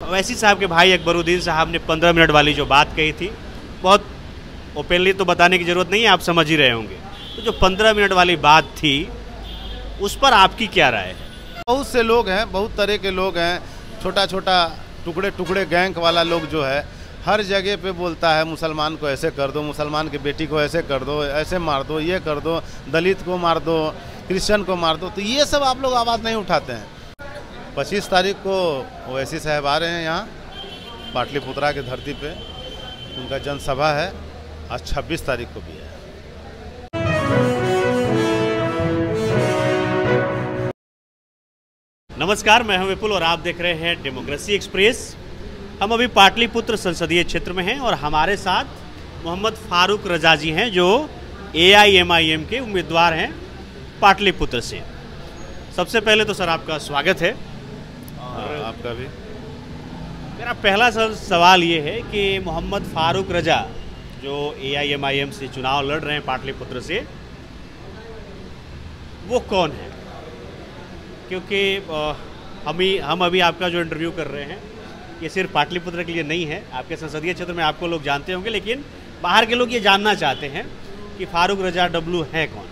ओवैसी साहब के भाई अकबरुद्दीन साहब ने 15 मिनट वाली जो बात कही थी, बहुत ओपनली तो बताने की ज़रूरत नहीं है, आप समझ ही रहे होंगे। तो जो 15 मिनट वाली बात थी उस पर आपकी क्या राय है? बहुत से लोग हैं, बहुत तरह के लोग हैं, छोटा छोटा टुकड़े टुकड़े गैंग वाला लोग जो है हर जगह पे बोलता है मुसलमान को ऐसे कर दो, मुसलमान की बेटी को ऐसे कर दो, ऐसे मार दो, ये कर दो, दलित को मार दो, क्रिश्चियन को मार दो। तो ये सब आप लोग आवाज़ नहीं उठाते हैं। 25 तारीख को ओवैसी साहब आ रहे हैं यहाँ पाटलिपुत्रा की धरती पे, उनका जनसभा है। आज 26 तारीख को भी है। नमस्कार, मैं हूं विपुल और आप देख रहे हैं डेमोक्रेसी एक्सप्रेस। हम अभी पाटलिपुत्र संसदीय क्षेत्र में हैं और हमारे साथ मोहम्मद फारूक रजा जी हैं जो AIMIM के उम्मीदवार हैं पाटलिपुत्र से। सबसे पहले तो सर आपका स्वागत है। और आपका भी। मेरा पहला सवाल ये है कि मोहम्मद फारूक रजा जो AIMIM से चुनाव लड़ रहे हैं पाटलिपुत्र से, वो कौन है? क्योंकि हम अभी आपका जो इंटरव्यू कर रहे हैं ये सिर्फ पाटलिपुत्र के लिए नहीं है, आपके संसदीय क्षेत्र में आपको लोग जानते होंगे, लेकिन बाहर के लोग ये जानना चाहते हैं कि फारूक रजा डब्लू है कौन?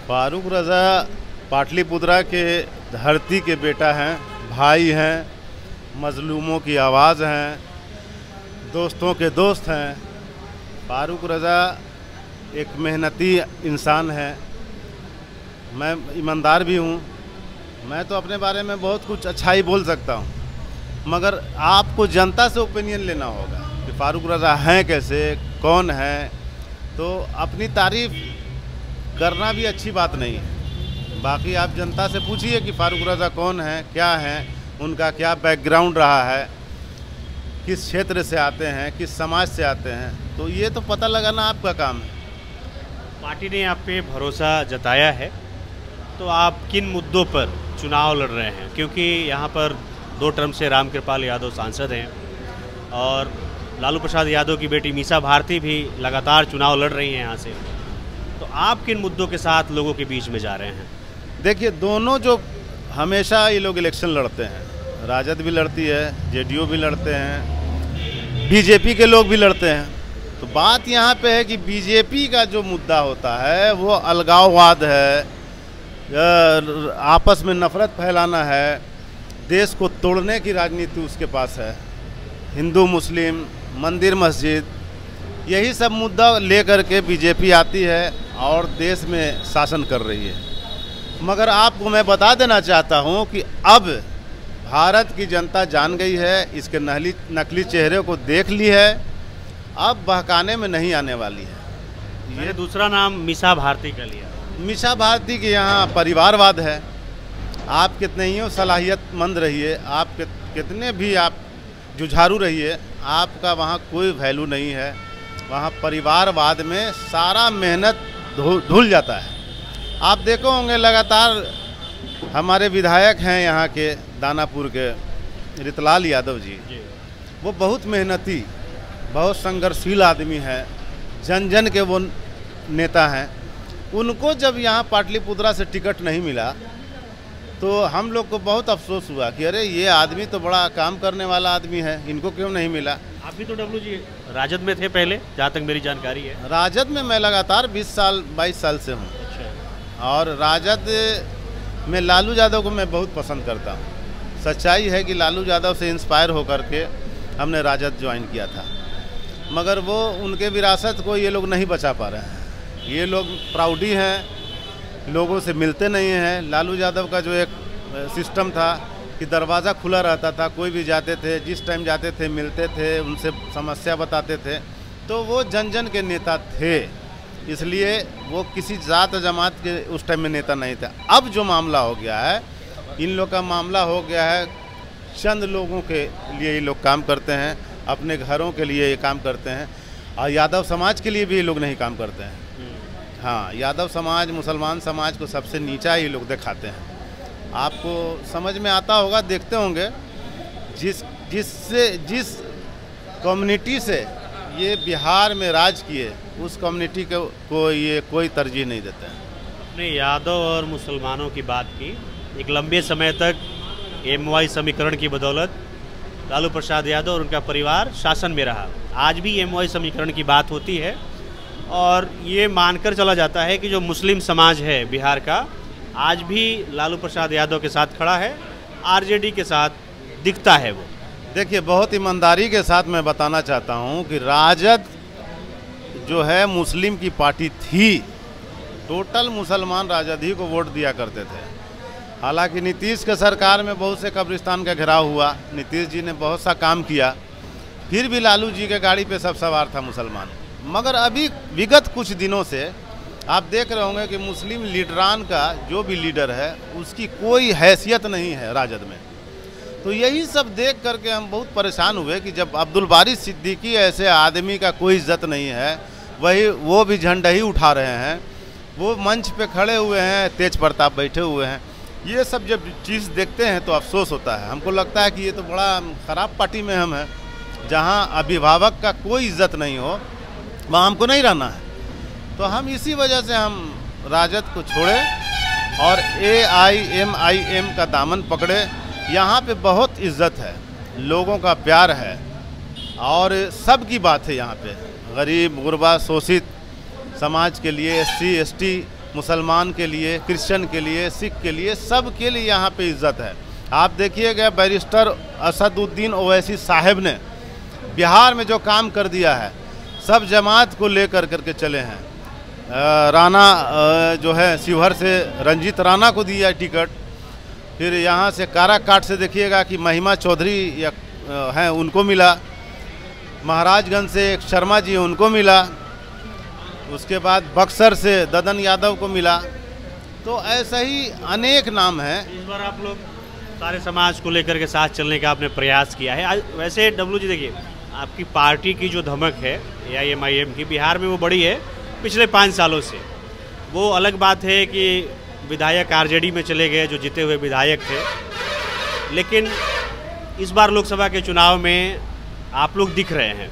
फारूक रजा पाटलिपुत्रा के धरती के बेटा हैं, भाई हैं, मजलूमों की आवाज़ हैं, दोस्तों के दोस्त हैं। फारूक रजा एक मेहनती इंसान है। मैं ईमानदार भी हूँ। मैं तो अपने बारे में बहुत कुछ अच्छा ही बोल सकता हूँ, मगर आपको जनता से ओपिनियन लेना होगा कि फारूक रजा हैं कैसे, कौन है। तो अपनी तारीफ करना भी अच्छी बात नहीं है। बाकी आप जनता से पूछिए कि फारूक रजा कौन है, क्या है, उनका क्या बैकग्राउंड रहा है, किस क्षेत्र से आते हैं, किस समाज से आते हैं, तो ये तो पता लगाना आपका काम है। पार्टी ने आप पे भरोसा जताया है, तो आप किन मुद्दों पर चुनाव लड़ रहे हैं? क्योंकि यहाँ पर 2 टर्म से रामकृपाल यादव सांसद हैं और लालू प्रसाद यादव की बेटी मीसा भारती भी लगातार चुनाव लड़ रही हैं यहाँ से। तो आप किन मुद्दों के साथ लोगों के बीच में जा रहे हैं? देखिए, दोनों जो हमेशा ये लोग इलेक्शन लड़ते हैं, राजद भी लड़ती है, JDU भी लड़ते हैं, BJP के लोग भी लड़ते हैं। तो बात यहाँ पे है कि BJP का जो मुद्दा होता है वो अलगाववाद है, आपस में नफरत फैलाना है, देश को तोड़ने की राजनीति उसके पास है। हिंदू मुस्लिम, मंदिर मस्जिद, यही सब मुद्दा लेकर के BJP आती है और देश में शासन कर रही है। मगर आपको मैं बता देना चाहता हूं कि अब भारत की जनता जान गई है, इसके नकली चेहरे को देख ली है, अब बहकाने में नहीं आने वाली है। ये दूसरा नाम मीसा भारती का लिया। मीसा भारती के यहाँ परिवारवाद है। आप कितने ही सलाहियतमंद रहिए, आप कितने भी आप जुझारू रहिए, आपका वहाँ कोई वैल्यू नहीं है। वहाँ परिवारवाद में सारा मेहनत धुल जाता है। आप देखो होंगे लगातार हमारे विधायक हैं यहाँ के दानापुर के रितलाल यादव जी, वो बहुत मेहनती, बहुत संघर्षशील आदमी है, जन जन के वो नेता हैं। उनको जब यहाँ पाटलिपुत्रा से टिकट नहीं मिला तो हम लोग को बहुत अफसोस हुआ कि अरे ये आदमी तो बड़ा काम करने वाला आदमी है, इनको क्यों नहीं मिला। आप भी तो डब्लू जी राजद में थे पहले, जहाँ तक मेरी जानकारी है। राजद में मैं लगातार 22 साल से हूँ। अच्छा। और राजद में लालू यादव को मैं बहुत पसंद करता हूँ। सच्चाई है कि लालू यादव से इंस्पायर होकर के हमने राजद ज्वाइन किया था, मगर वो उनके विरासत को ये लोग नहीं बचा पा रहे हैं। ये लोग प्राउडी हैं, लोगों से मिलते नहीं हैं। लालू यादव का जो एक सिस्टम था कि दरवाज़ा खुला रहता था, कोई भी जाते थे, जिस टाइम जाते थे मिलते थे, उनसे समस्या बताते थे, तो वो जन जन के नेता थे। इसलिए वो किसी जात जमात के उस टाइम में नेता नहीं था। अब जो मामला हो गया है, इन लोग का मामला हो गया है, चंद लोगों के लिए ये लोग काम करते हैं, अपने घरों के लिए ये काम करते हैं, और यादव समाज के लिए भी ये लोग नहीं काम करते हैं। हाँ, यादव समाज, मुसलमान समाज को सबसे नीचा ये लोग दिखाते हैं। आपको समझ में आता होगा, देखते होंगे, जिस कम्युनिटी से ये बिहार में राज किए, उस कम्युनिटी को ये कोई तरजीह नहीं देते हैं। अपने यादव और मुसलमानों की बात की, एक लंबे समय तक MY समीकरण की बदौलत लालू प्रसाद यादव और उनका परिवार शासन में रहा। आज भी एमओआई समीकरण की बात होती है और ये मानकर चला जाता है कि जो मुस्लिम समाज है बिहार का, आज भी लालू प्रसाद यादव के साथ खड़ा है, आरजेडी के साथ दिखता है वो। देखिए, बहुत ईमानदारी के साथ मैं बताना चाहता हूँ कि राजद जो है मुस्लिम की पार्टी थी। टोटल मुसलमान राजद ही को वोट दिया करते थे। हालांकि नीतीश के सरकार में बहुत से कब्रिस्तान का घेराव हुआ, नीतीश जी ने बहुत सा काम किया, फिर भी लालू जी के गाड़ी पे सब सवार था मुसलमान। मगर अभी विगत कुछ दिनों से आप देख रहे होंगे कि मुस्लिम लीडरान का जो भी लीडर है उसकी कोई हैसियत नहीं है राजद में। तो यही सब देख करके हम बहुत परेशान हुए कि जब अब्दुल बारी सिद्दीकी ऐसे आदमी का कोई इज्जत नहीं है, वो भी झंडा ही उठा रहे हैं, वो मंच पे खड़े हुए हैं, तेज प्रताप बैठे हुए हैं। ये सब जब चीज़ देखते हैं तो अफसोस होता है। हमको लगता है कि ये तो बड़ा ख़राब पार्टी में हम हैं, जहाँ अभिभावक का कोई इज्जत नहीं हो, वहाँ हमको नहीं रहना है। तो हम इसी वजह से हम राजद को छोड़े और AIMIM का दामन पकड़े। यहाँ पे बहुत इज्जत है, लोगों का प्यार है और सब की बात है यहाँ पे। गरीब गुरबा शोषित समाज के लिए, SC ST मुसलमान के लिए, क्रिश्चियन के लिए, सिख के लिए, सब के लिए यहाँ पे इज्जत है। आप देखिएगा बैरिस्टर असदुद्दीन ओवैसी साहब ने बिहार में जो काम कर दिया है, सब जमात को लेकर करके चले हैं। राणा जो है शिवहर से रंजीत राणा को दिया टिकट, फिर यहाँ से काराकाट से देखिएगा कि महिमा चौधरी हैं, उनको मिला। महाराजगंज से एक शर्मा जी उनको मिला। उसके बाद बक्सर से ददन यादव को मिला। तो ऐसा ही अनेक नाम हैं। इस बार आप लोग सारे समाज को लेकर के साथ चलने का आपने प्रयास किया है। वैसे डब्लू जी देखिए, आपकी पार्टी की जो धमक है AIMIM की बिहार में, वो बड़ी है पिछले 5 सालों से। वो अलग बात है कि विधायक आरजेडी में चले गए जो जीते हुए विधायक थे, लेकिन इस बार लोकसभा के चुनाव में आप लोग दिख रहे हैं।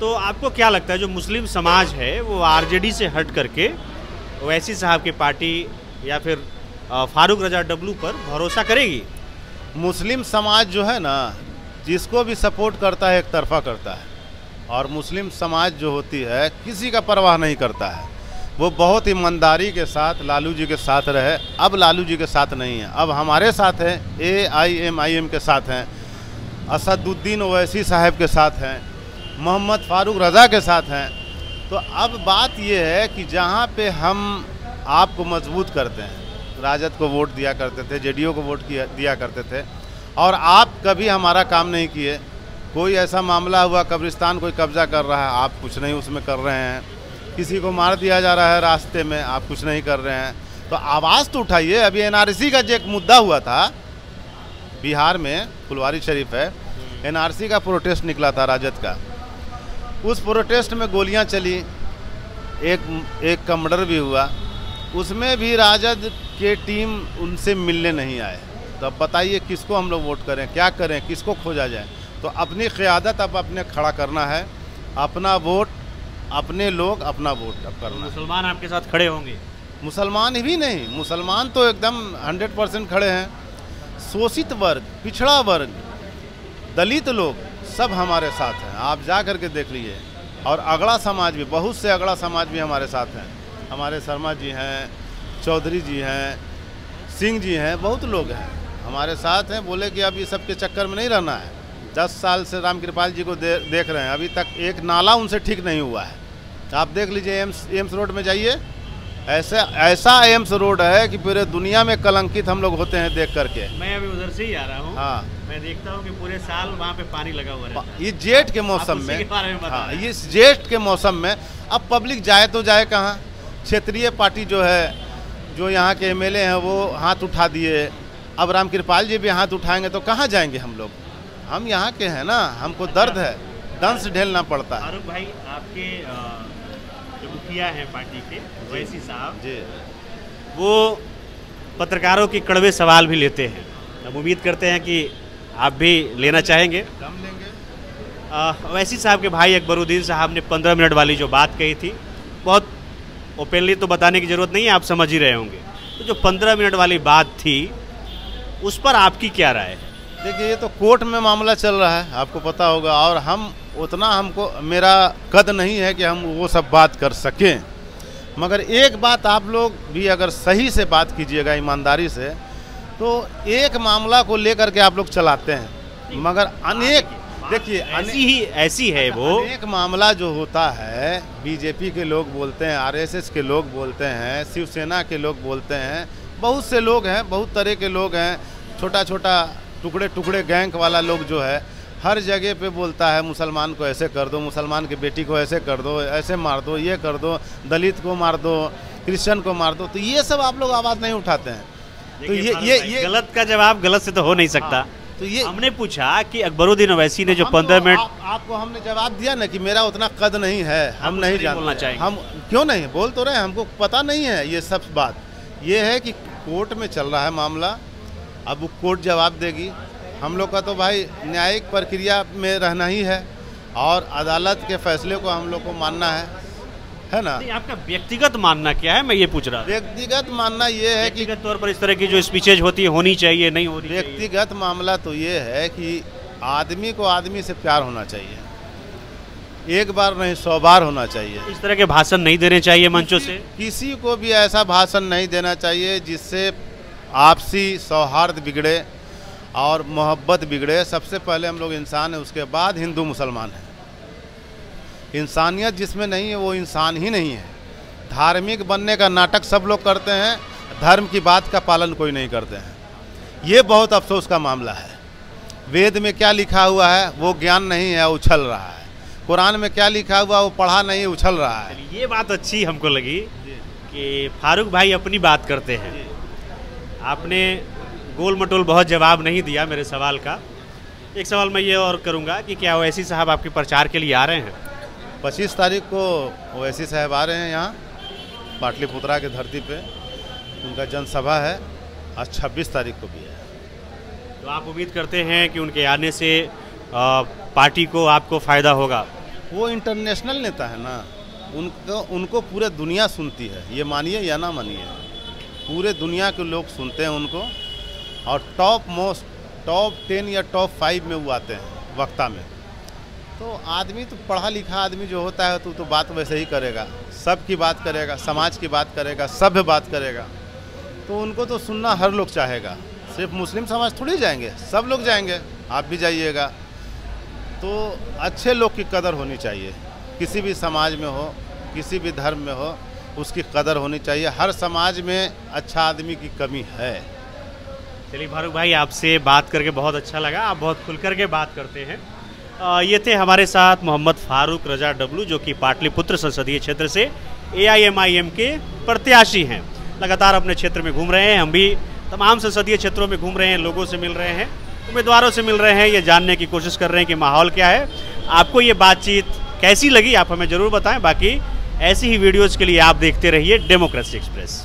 तो आपको क्या लगता है जो मुस्लिम समाज है वो आरजेडी से हट करके ओवैसी साहब की पार्टी या फिर फारूक रजा डब्लू पर भरोसा करेगी? मुस्लिम समाज जो है ना, जिसको भी सपोर्ट करता है एक तरफा करता है, और मुस्लिम समाज जो होती है किसी का परवाह नहीं करता है। वो बहुत ईमानदारी के साथ लालू जी के साथ रहे। अब लालू जी के साथ नहीं है, अब हमारे साथ है, AIMIM के साथ हैं, असदुद्दीन ओवैसी साहब के साथ हैं, मोहम्मद फारूक रज़ा के साथ हैं। तो अब बात ये है कि जहाँ पे हम आपको मजबूत करते हैं, राजद को वोट दिया करते थे, JDU को वोट दिया करते थे, और आप कभी हमारा काम नहीं किए। कोई ऐसा मामला हुआ, कब्रिस्तान कोई कब्जा कर रहा है, आप कुछ नहीं उसमें कर रहे हैं। किसी को मार दिया जा रहा है रास्ते में, आप कुछ नहीं कर रहे हैं। तो आवाज़ तो उठाइए। अभी NRC का जो एक मुद्दा हुआ था बिहार में, फुलवारी शरीफ है, NRC का प्रोटेस्ट निकला था राजद का। उस प्रोटेस्ट में गोलियां चली, एक का मर्डर भी हुआ। उसमें भी राजद के टीम उनसे मिलने नहीं आए। तो अब बताइए किसको हम लोग वोट करें, क्या करें, किसको खोजा जाए? तो अपनी क़यादत अब अपने खड़ा करना है, अपना वोट अपने लोग, अपना वोट अब करना। मुसलमान आपके साथ खड़े होंगे? मुसलमान ही नहीं, मुसलमान तो एकदम 100% खड़े हैं। शोषित वर्ग, पिछड़ा वर्ग, दलित लोग सब हमारे साथ हैं। आप जा कर के देख लीजिए। और अगड़ा समाज भी, बहुत से अगड़ा समाज भी हमारे साथ हैं। हमारे शर्मा जी हैं, चौधरी जी हैं, सिंह जी हैं, बहुत लोग हैं हमारे साथ हैं। बोले कि अब ये सब के चक्कर में नहीं रहना है। 10 साल से रामकृपाल जी को देख रहे हैं, अभी तक एक नाला उनसे ठीक नहीं हुआ है। आप देख लीजिए, एम्स रोड में जाइए, ऐसा एम्स रोड है कि पूरे दुनिया में कलंकित हम लोग होते हैं देख करके। मैं अभी उधर से ही आ रहा हूँ। हाँ, मैं देखता हूँ कि पूरे साल वहाँ पे पानी लगा हुआ रहता है। ये जेठ के मौसम में, हाँ, ये जेठ के मौसम में अब पब्लिक जाए तो जाए कहाँ? क्षेत्रीय पार्टी जो है, जो यहाँ के MLA हैं, वो हाथ उठा दिए। अब रामकृपाल जी भी हाथ उठाएंगे तो कहाँ जाएंगे हम लोग? हम यहाँ के हैं ना, हमको दर्द है, दंश ढेलना पड़ता है। फारूक भाई, आपके जो मुखिया हैं पार्टी के, ओवैसी साहब जी, वो पत्रकारों के कड़वे सवाल भी लेते हैं। अब उम्मीद करते हैं कि आप भी लेना चाहेंगे। कम लेंगे। ओवैसी साहब के भाई अकबरुद्दीन साहब ने 15 मिनट वाली जो बात कही थी, बहुत ओपनली तो बताने की ज़रूरत नहीं है, आप समझ ही रहे होंगे। तो जो 15 मिनट वाली बात थी, उस पर आपकी क्या राय है? देखिए, ये तो कोर्ट में मामला चल रहा है, आपको पता होगा, और हम उतना, हमको, मेरा कद नहीं है कि हम वो सब बात कर सकें। मगर एक बात आप लोग भी अगर सही से बात कीजिएगा, ईमानदारी से, तो एक मामला को लेकर के आप लोग चलाते हैं, मगर अनेक, देखिए ऐसी है वो अनेक मामला जो होता है, बीजेपी के लोग बोलते हैं, आरएसएस के लोग बोलते हैं, शिवसेना के लोग बोलते हैं, बहुत से लोग हैं, बहुत तरह के लोग हैं, छोटा छोटा टुकड़े टुकड़े गैंग वाला लोग जो है हर जगह पे बोलता है, मुसलमान को ऐसे कर दो, मुसलमान की बेटी को ऐसे कर दो, ऐसे मार दो, ये कर दो, दलित को मार दो, क्रिश्चियन को मार दो। तो ये सब आप लोग आवाज़ नहीं उठाते हैं। तो ये गलत का जवाब गलत से तो हो नहीं सकता। तो ये हमने पूछा कि अकबरुद्दीन ओवैसी ने जो 15 मिनट आपको हमने जवाब दिया ना कि मेरा उतना कद नहीं है, हम नहीं बोलना चाहेंगे। हम क्यों नहीं बोल तो रहे, हमको पता नहीं है ये सब बात। ये है कि कोर्ट में चल रहा है मामला, अब वो कोर्ट जवाब देगी। हम लोग का तो भाई न्यायिक प्रक्रिया में रहना ही है और अदालत के फैसले को हम लोग को मानना है ना। आपका व्यक्तिगत मानना क्या है, मैं ये पूछ रहा हूँ। व्यक्तिगत मानना ये है कि व्यक्तिगत तौर पर इस तरह की जो स्पीचेज होती है होनी चाहिए, नहीं होनी चाहिए? व्यक्तिगत मामला तो ये है कि आदमी को आदमी से प्यार होना चाहिए, एक बार नहीं 100 बार होना चाहिए। इस तरह के भाषण नहीं देने चाहिए मंचों से, किसी को भी ऐसा भाषण नहीं देना चाहिए जिससे आपसी सौहार्द बिगड़े और मोहब्बत बिगड़े। सबसे पहले हम लोग इंसान हैं, उसके बाद हिंदू मुसलमान हैं। इंसानियत जिसमें नहीं है वो इंसान ही नहीं है। धार्मिक बनने का नाटक सब लोग करते हैं, धर्म की बात का पालन कोई नहीं करते हैं। ये बहुत अफसोस का मामला है। वेद में क्या लिखा हुआ है वो ज्ञान नहीं है, उछल रहा है। कुरान में क्या लिखा हुआ वो पढ़ा नहीं, उछल रहा है। ये बात अच्छी हमको लगी कि फारूक भाई अपनी बात करते हैं। आपने गोल मटोल बहुत जवाब नहीं दिया मेरे सवाल का। एक सवाल मैं ये और करूँगा कि क्या ओवैसी साहब आपके प्रचार के लिए आ रहे हैं? 25 तारीख को ओवैसी साहब आ रहे हैं यहाँ पाटलिपुत्रा की धरती पे, उनका जनसभा है। आज 26 तारीख को भी है। तो आप उम्मीद करते हैं कि उनके आने से पार्टी को आपको फ़ायदा होगा? वो इंटरनेशनल नेता है ना, उनको पूरे दुनिया सुनती है, ये मानिए या ना मानिए, पूरे दुनिया के लोग सुनते हैं उनको। और टॉप 10 या टॉप 5 में वो आते हैं वक्ता में। तो आदमी तो पढ़ा लिखा आदमी जो होता है तो बात वैसे ही करेगा, सबकी बात करेगा, समाज की बात करेगा, सभ्य बात करेगा। तो उनको तो सुनना हर लोग चाहेगा। सिर्फ मुस्लिम समाज थोड़ी जाएंगे, सब लोग जाएंगे, आप भी जाइएगा। तो अच्छे लोग की कदर होनी चाहिए, किसी भी समाज में हो, किसी भी धर्म में हो, उसकी कदर होनी चाहिए। हर समाज में अच्छा आदमी की कमी है। चलिए फारूक भाई, आपसे बात करके बहुत अच्छा लगा। आप बहुत खुल करके बात करते हैं। ये थे हमारे साथ मोहम्मद फारूक रजा डब्लू, जो कि पाटलिपुत्र संसदीय क्षेत्र से AIMIM के प्रत्याशी हैं। लगातार अपने क्षेत्र में घूम रहे हैं, हम भी तमाम संसदीय क्षेत्रों में घूम रहे हैं, लोगों से मिल रहे हैं, उम्मीदवारों से मिल रहे हैं, ये जानने की कोशिश कर रहे हैं कि माहौल क्या है। आपको ये बातचीत कैसी लगी आप हमें ज़रूर बताएं। बाकी ऐसी ही वीडियोज़ के लिए आप देखते रहिए डेमोक्रेसी एक्सप्रेस।